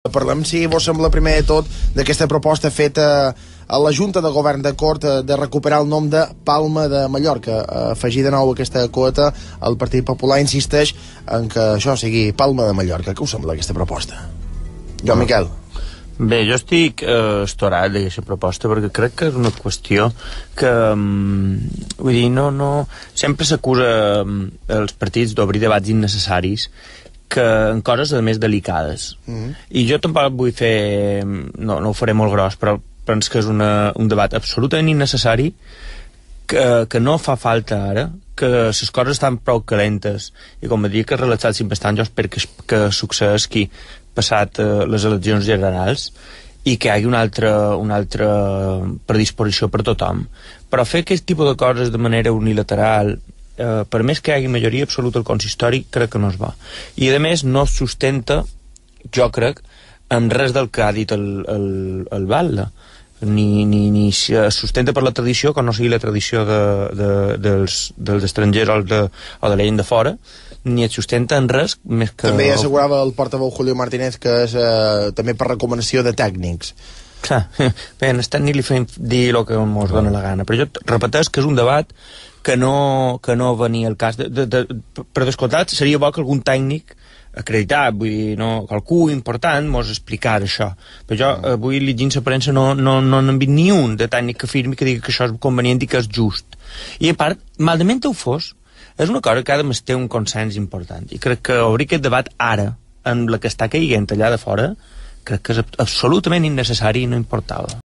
Parlem, si vos sembla, primer de tot, d'aquesta proposta feta a la Junta de Govern de Cort de recuperar el nom de Palma de Mallorca. Afegir de nou aquesta quota, el Partit Popular insisteix en que això sigui Palma de Mallorca. Què us sembla aquesta proposta? Miquel. Bé, jo estic estorat d'aquesta proposta perquè crec que és una qüestió que vull dir, no sempre s'acusa els partits d'obrir debats innecessaris que en coses a més delicades. I jo tampoc vull fer, no ho faré molt gros, però penso que és un debat absolutament innecessari, que no fa falta ara, que les coses estan prou calentes, i com a dir que relaxar-se bastant, jo espero que succeeixi passat les eleccions generals i que hi hagi una altra predisposició per tothom. Però fer aquest tipus de coses de manera unilateral, per més que hi hagi majoria absoluta al consistori, crec que no es va. I a més no es sustenta, jo crec, amb res del que ha dit el Batlle, ni es sustenta per la tradició, que no sigui la tradició dels estrangers o de la gent de fora, ni es sustenta en res més que... També assegurava el portaveu Julio Martínez que és també per recomanació de tècnics. Clar, bé, en el tècnic li fem dir el que ens dona la gana, però jo repeteix que és un debat que no venia al cas per descomptat, seria bo que algun tècnic acreditat, vull dir, qualcú important mos explicar això, però jo avui llegint la premsa no n'he vist ni un de tècnic que afirmi que digui que això és convenient i que és just. I a part, malament ho fos, és una cosa que cada més té un consens important, i crec que obrir aquest debat ara, amb la que està caiguent allà de fora, crec que és absolutament innecessari i no importava.